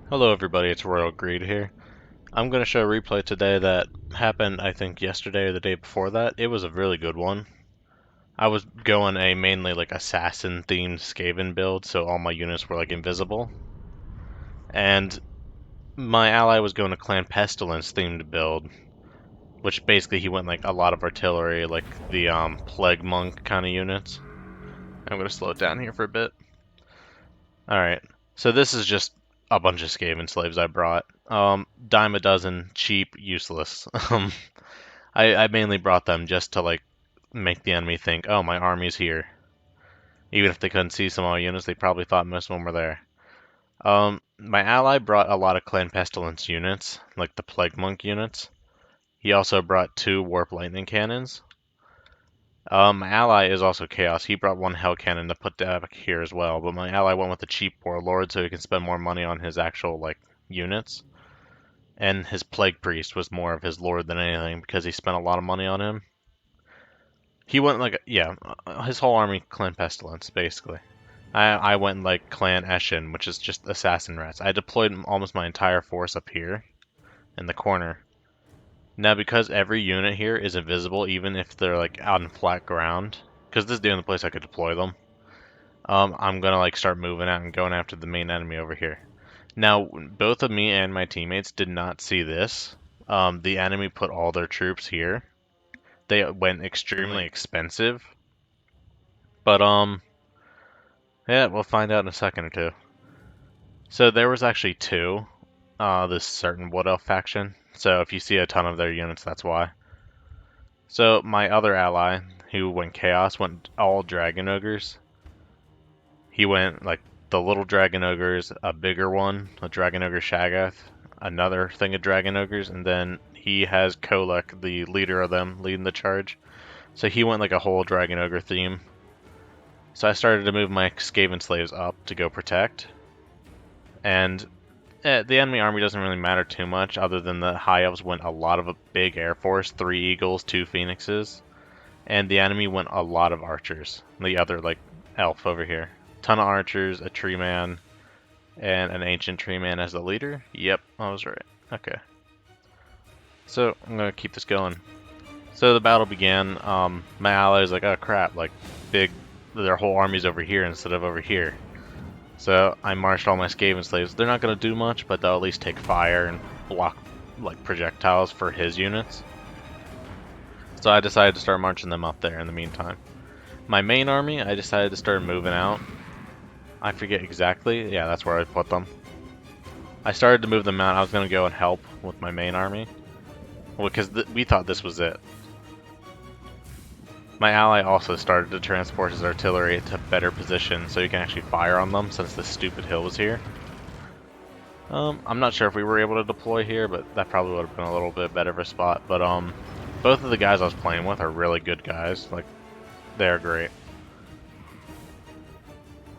Hello everybody, it's Royal Greed here. I'm going to show a replay today that happened I think yesterday or the day before that. It was a really good one. I was going a mainly like assassin themed Skaven build, so all my units were like invisible. And my ally was going a Clan Pestilence themed build, which basically he went like a lot of artillery, like the Plague Monk kind of units. I'm going to slow it down here for a bit. Alright, so this is just a bunch of Skaven slaves I brought. Dime a dozen, cheap, useless. I mainly brought them just to like make the enemy think, oh, my army's here. Even if they couldn't see some of my units, they probably thought most of them were there. My ally brought a lot of Clan Pestilence units, like the Plague Monk units. He also brought 2 Warp Lightning Cannons. My ally is also Chaos. He brought 1 Hell Cannon to put back here as well, but my ally went with the cheap Warlord so he can spend more money on his actual, like, units. And his Plague Priest was more of his lord than anything because he spent a lot of money on him. He went like, yeah, his whole army Clan Pestilence, basically. I went like Clan Eshin, which is just assassin rats. I deployed almost my entire force up here in the corner. Now, because every unit here is invisible, even if they're like out in flat ground, because this is the only place I could deploy them, I'm gonna like start moving out and going after the main enemy over here. Now, both of me and my teammates did not see this. The enemy put all their troops here. They went extremely expensive, but yeah, we'll find out in a second or two. So there was actually 2, this certain Wood Elf faction. So if you see a ton of their units, that's why. So my other ally, who went Chaos, went all Dragon Ogres. He went like the little Dragon Ogres, a bigger one, a Dragon Ogre Shaggoth, another thing of Dragon Ogres, and then he has Kolek, the leader of them, leading the charge. So he went like a whole Dragon Ogre theme. So I started to move my Skaven slaves up to go protect. And the enemy army doesn't really matter too much, other than the High Elves went a lot of a big Air Force, 3 Eagles, 2 Phoenixes. And the enemy went a lot of Archers, the other like elf over here. Ton of Archers, a Tree Man, and an Ancient Tree Man as the leader. Yep, I was right. Okay. So I'm going to keep this going. So the battle began. My ally was like, oh crap, like their whole army's over here instead of over here. So I marched all my Skaven slaves. They're not going to do much, but they'll at least take fire and block like projectiles for his units. So I decided to start marching them up there in the meantime. My main army, I decided to start moving out. I forget exactly. Yeah, that's where I put them. I started to move them out. I was going to go and help with my main army, because we thought this was it. My ally also started to transport his artillery to better position so he can actually fire on them since this stupid hill was here. I'm not sure if we were able to deploy here, but that probably would have been a little bit better of a spot. But both of the guys I was playing with are really good guys. Like, they're great.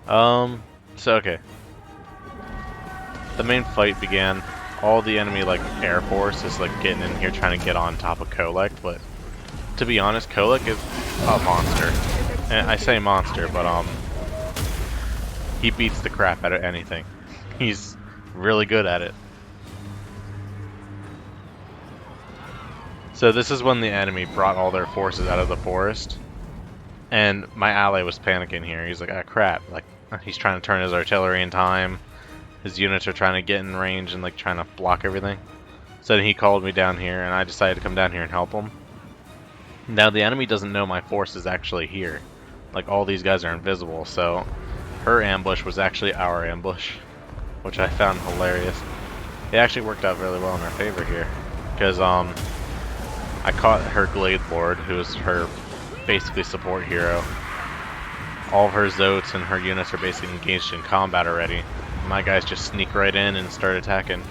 So okay. The main fight began. All the enemy like Air Force is like getting in here trying to get on top of Kolek, but to be honest, Kolek is a monster. And I say monster, but he beats the crap out of anything. He's really good at it. So this is when the enemy brought all their forces out of the forest, and my ally was panicking here. He's like, ah crap, like he's trying to turn his artillery in time. His units are trying to get in range and like trying to block everything. So then he called me down here, and I decided to come down here and help him. Now the enemy doesn't know my force is actually here. Like all these guys are invisible, so her ambush was actually our ambush, which I found hilarious. It actually worked out really well in our favor here, because I caught her Glade Lord, who is her basically support hero. All of her Zotes and her units are basically engaged in combat already. My guys just sneak right in and start attacking.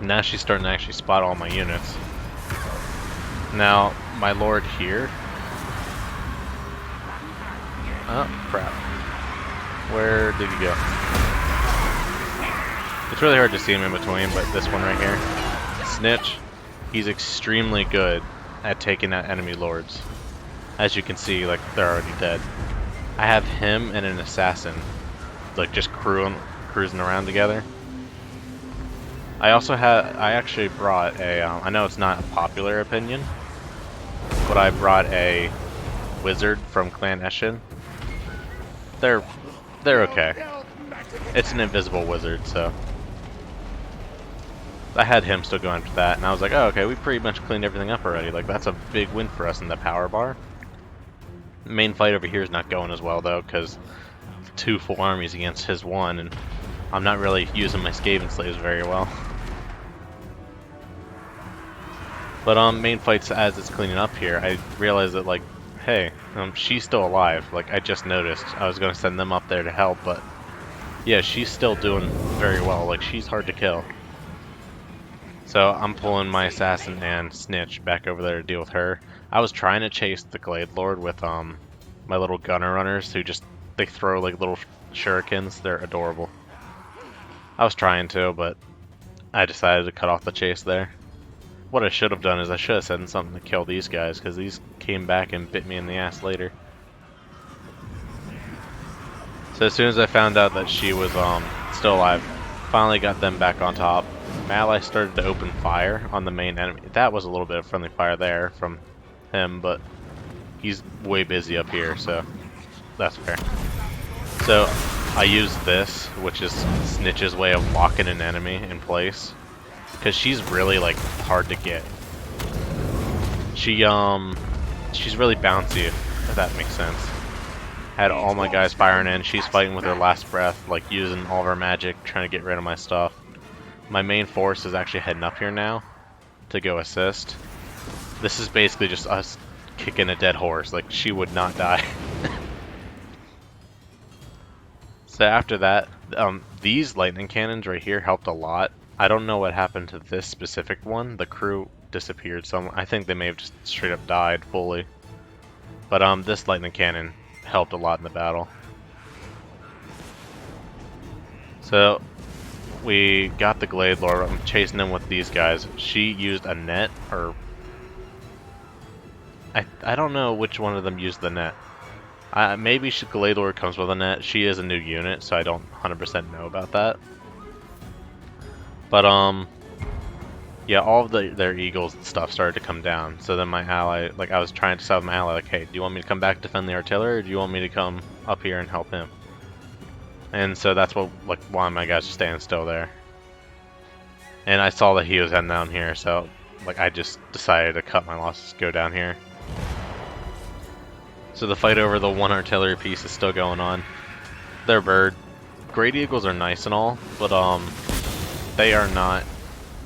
Now she's starting to actually spot all my units. Now, my lord here... Oh, crap. Where did he go? It's really hard to see him in between, but this one right here, Snitch, he's extremely good at taking out enemy lords. As you can see, like, they're already dead. I have him and an assassin, like, just cruising around together. I actually brought a, I know it's not a popular opinion, but I brought a wizard from Clan Eshin. They're okay. It's an invisible wizard, so I had him still going after that, and I was like, oh, okay, we pretty much cleaned everything up already. Like, that's a big win for us in the power bar. The main fight over here is not going as well, though, because 2 full armies against his 1, and I'm not really using my Skaven slaves very well. But main fights, as it's cleaning up here, I realized that, like, hey, she's still alive. Like, I just noticed. I was going to send them up there to help, but yeah, she's still doing very well. Like, she's hard to kill. So I'm pulling my assassin and snitch back over there to deal with her. I was trying to chase the Glade Lord with my little gunner runners who just, they throw like little shurikens. They're adorable. I was trying to, but I decided to cut off the chase there. What I should have done is I should have said something to kill these guys, because these came back and bit me in the ass later. So as soon as I found out that she was still alive, finally got them back on top. My ally started to open fire on the main enemy. That was a little bit of friendly fire there from him, but he's way busy up here, so that's fair. So I used this, which is Snitch's way of locking an enemy in place, because she's really like hard to get. She's really bouncy, if that makes sense. Had all my guys firing in. She's fighting with her last breath, like using all of her magic, trying to get rid of my stuff. My main force is actually heading up here now to go assist. This is basically just us kicking a dead horse. Like, she would not die. So after that, these lightning cannons right here helped a lot. I don't know what happened to this specific one. The crew disappeared somewhere. I think they may have just straight up died fully. But this lightning cannon helped a lot in the battle. So we got the Glade Lord. I'm chasing him with these guys. She used a net, or I don't know which one of them used the net. Maybe Glade Lord comes with a net. She is a new unit, so I don't 100% know about that. But yeah, all of their eagles and stuff started to come down. So then my ally, like, I was trying to tell my ally, like, hey, do you want me to come back defend the artillery, or do you want me to come up here and help him? And so that's what, like, why my guys are staying still there. And I saw that he was heading down here, so like I just decided to cut my losses, go down here. So the fight over the 1 artillery piece is still going on. They're bird. Great Eagles are nice and all, but they are not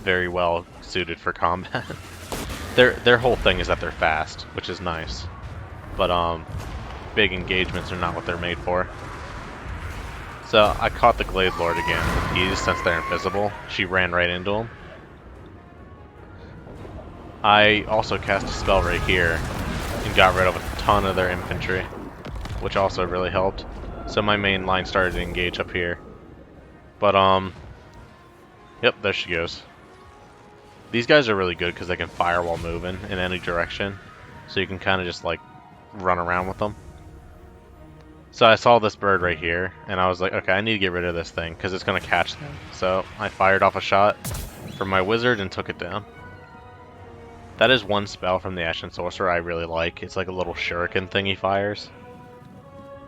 very well suited for combat. Their whole thing is that they're fast, which is nice. But big engagements are not what they're made for. So I caught the Glade Lord again with ease since they're invisible. She ran right into him. I also cast a spell right here and got rid of a ton of their infantry, which also really helped. So my main line started to engage up here. But yep, there she goes. These guys are really good because they can fire while moving in any direction. So you can kind of just like run around with them. So I saw this bird right here, and I was like, okay, I need to get rid of this thing, because it's going to catch them. So I fired off a shot from my wizard and took it down. That is one spell from the Eshin Sorcerer I really like. It's like a little shuriken thing he fires.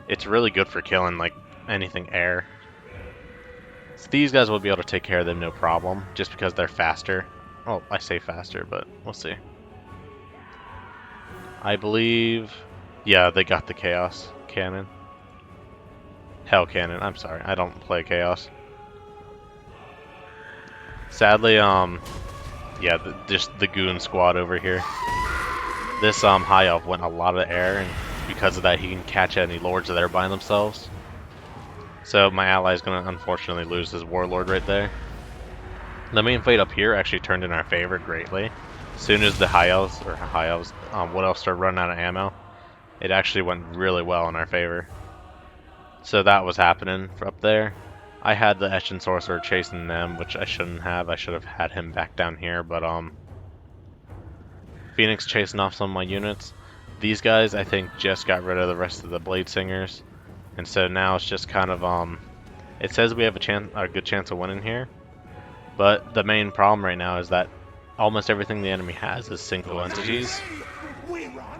It's really good for killing, like, anything air. So these guys will be able to take care of them no problem, just because they're faster. Oh, I say faster, but we'll see. I believe... yeah, they got the Chaos Cannon. Hell Cannon, I'm sorry, I don't play Chaos. Sadly, yeah, just the goon squad over here. This High Elf went a lot of air, and because of that he can catch any lords there by themselves. So my ally is going to unfortunately lose his warlord right there. The main fight up here actually turned in our favor greatly. As soon as the Wood Elves started running out of ammo, it actually went really well in our favor. So that was happening up there. I had the Eshin Sorcerer chasing them, which I shouldn't have. I should have had him back down here, but Phoenix chasing off some of my units. These guys, I think, just got rid of the rest of the Blade Singers, and so now it's just kind of it says we have a good chance of winning here, But the main problem right now is that almost everything the enemy has is single entities,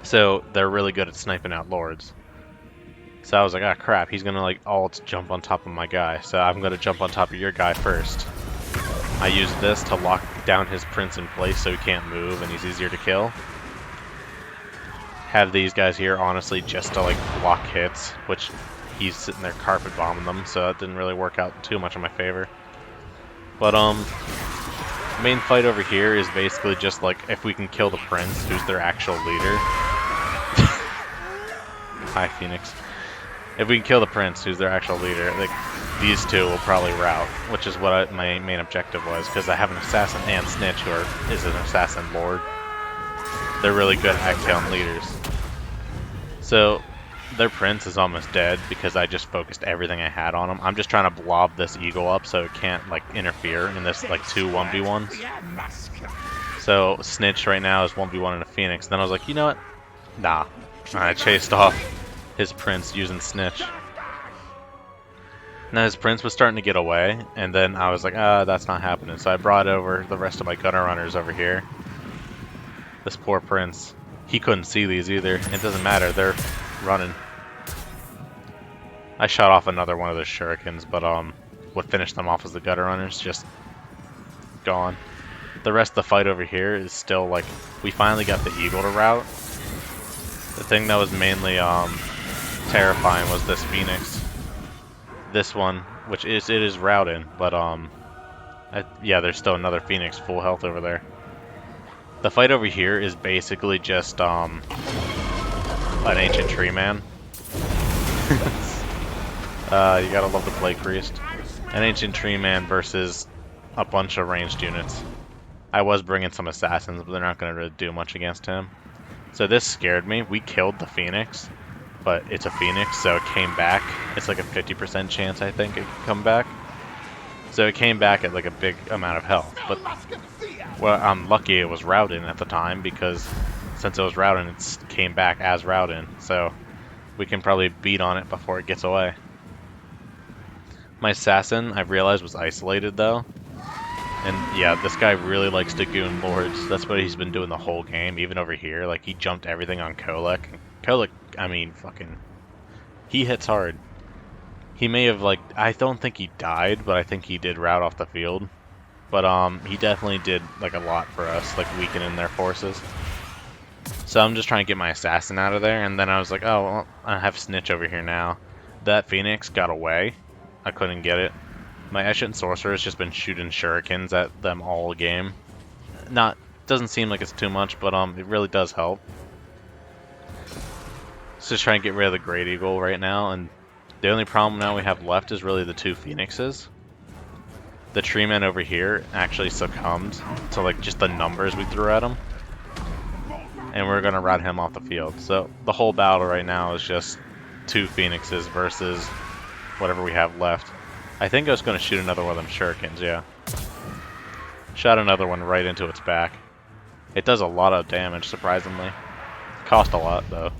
so they're really good at sniping out lords. So I was like, ah, crap, he's gonna like alt jump on top of my guy, so I'm gonna jump on top of your guy first. I used this to lock down his prince in place so he can't move and he's easier to kill. Have these guys here, honestly, just to like block hits, which he's sitting there carpet bombing them, so that didn't really work out too much in my favor. But main fight over here is basically just like if we can kill the prince, who's their actual leader. Hi, Phoenix. If we can kill the prince, who's their actual leader, like these two will probably rout, which is what my main objective was, because I have an assassin and Snitch, who is an assassin lord. They're really good at killing leaders. So their prince is almost dead because I just focused everything I had on him. I'm just trying to blob this eagle up so it can't like interfere in this like 2 1v1s. So Snitch right now is 1v1 in a Phoenix. Then I was like, you know what? Nah. And I chased off his prince using Snitch. Now his prince was starting to get away, and then I was like, ah, that's not happening. So I brought over the rest of my gunner runners over here. This poor prince. He couldn't see these either. It doesn't matter, they're running. I shot off another one of those shurikens, but what finished them off was the gutter runners, just gone. The rest of the fight over here is still like, we finally got the eagle to rout. The thing that was mainly terrifying was this Phoenix. This one, which it is routed, but yeah, there's still another Phoenix full health over there. The fight over here is basically just an ancient tree man. You gotta love the Plague Priest. An ancient tree man versus a bunch of ranged units. I was bringing some assassins, but they're not gonna really do much against him. So this scared me. We killed the Phoenix, but it's a Phoenix, so it came back. It's like a 50% chance, I think, it could come back. So it came back at like a big amount of health, but well, I'm lucky it was routed at the time, because since it was routed, it came back as routed, so we can probably beat on it before it gets away. My assassin, I realized, was isolated though, and yeah, this guy really likes to goon lords. That's what he's been doing the whole game, even over here. Like, he jumped everything on Kolek. Kolek, I mean, fucking, he hits hard. He may have, like, I don't think he died, but I think he did rout off the field. But he definitely did like a lot for us, like weakening their forces. So I'm just trying to get my assassin out of there, and then I was like, oh, well, I have Snitch over here now. That Phoenix got away. I couldn't get it. My Eshin Sorcerer has just been shooting shurikens at them all game. Doesn't seem like it's too much, but it really does help. So just trying to get rid of the Great Eagle right now, and the only problem now we have left is really the 2 Phoenixes. The tree man over here actually succumbed to like just the numbers we threw at him, and we're gonna rout him off the field. So the whole battle right now is just 2 Phoenixes versus whatever we have left. I think I was gonna shoot another one of them shurikens, yeah. Shot another one right into its back. It does a lot of damage, surprisingly. Cost a lot though.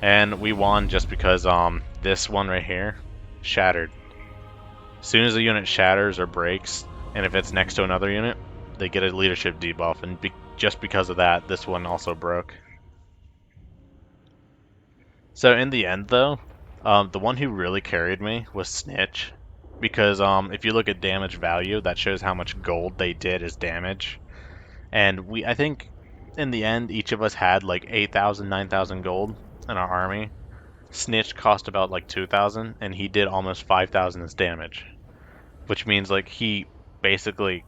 And we won just because this one right here shattered. As soon as a unit shatters or breaks, and if it's next to another unit, they get a leadership debuff, and just because of that, this one also broke. So in the end though, the one who really carried me was Snitch, because if you look at damage value, that shows how much gold they did as damage. And I think in the end, each of us had like 8,000, 9,000 gold in our army. Snitch cost about like 2,000, and he did almost 5,000 as damage, which means like he basically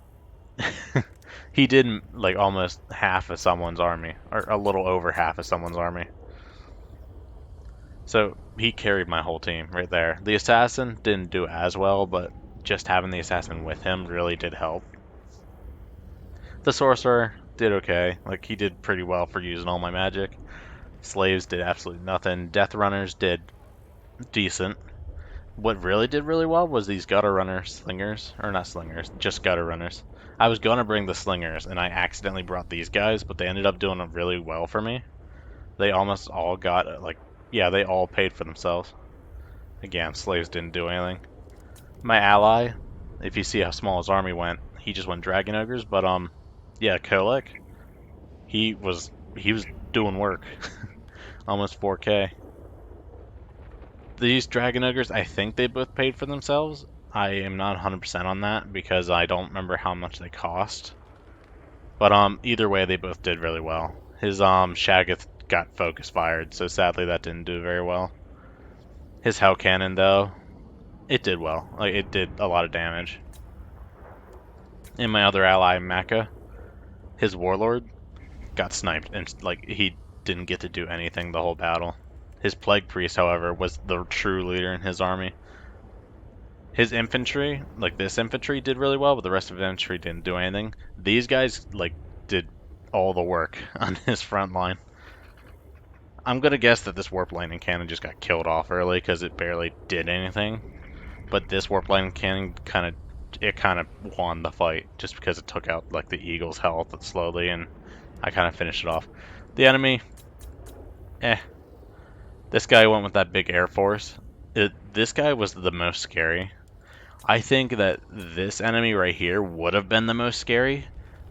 he did like almost half of someone's army, or a little over half of someone's army. So he carried my whole team right there. The assassin didn't do as well, but just having the assassin with him really did help. The sorcerer did okay. Like, he did pretty well for using all my magic. Slaves did absolutely nothing. Death runners did decent. What really did really well was these gutter runners, slingers, or not slingers, just gutter runners. I was gonna bring the slingers, and I accidentally brought these guys, but they ended up doing really well for me. They almost all got, like, yeah, they all paid for themselves. Again, slaves didn't do anything. My ally, if you see how small his army went, he just went Dragon Ogres, but yeah, Kolek, he was he was doing work. Almost 4K. These Dragon Ogres, I think they both paid for themselves. I am not 100% on that because I don't remember how much they cost. But either way, they both did really well. His Shaggoth got focus fired, so sadly that didn't do very well. His Hell Cannon though, it did well. Like it did a lot of damage. And my other ally, Maka, his Warlord got sniped and like he didn't get to do anything the whole battle. His Plague Priest, however, was the true leader in his army. His infantry, like this infantry, did really well, but the rest of the infantry didn't do anything. These guys, like, did all the work on his front line. I'm gonna guess that this warp lightning cannon just got killed off early because it barely did anything. But this warp lightning cannon kind of won the fight just because it took out like the eagle's health slowly, and I kind of finished it off. The enemy, eh. This guy went with that big air force. This guy was the most scary. I think that this enemy right here would have been the most scary,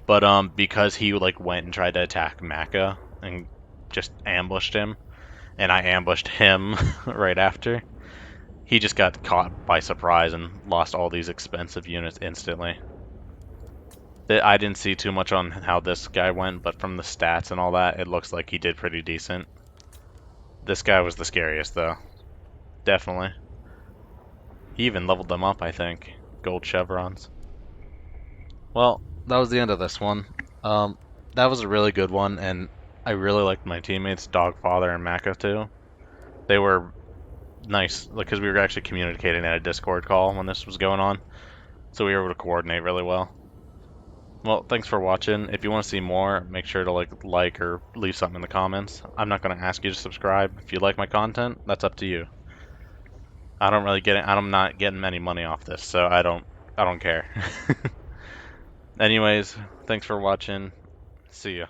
but because he like went and tried to attack Maka and just ambushed him, and I ambushed him right after, he just got caught by surprise and lost all these expensive units instantly. I didn't see too much on how this guy went, but from the stats and all that, it looks like he did pretty decent. This guy was the scariest though, definitely. He even leveled them up, I think. Gold chevrons. Well, that was the end of this one. That was a really good one, and I really liked my teammates, Dogfather and Maka too. They were nice, because we were actually communicating at a Discord call when this was going on, so we were able to coordinate really well. Well, thanks for watching. If you want to see more, make sure to like or leave something in the comments. I'm not going to ask you to subscribe. If you like my content, that's up to you. I'm not getting any money off this, so I don't care. Anyways, thanks for watching. See ya.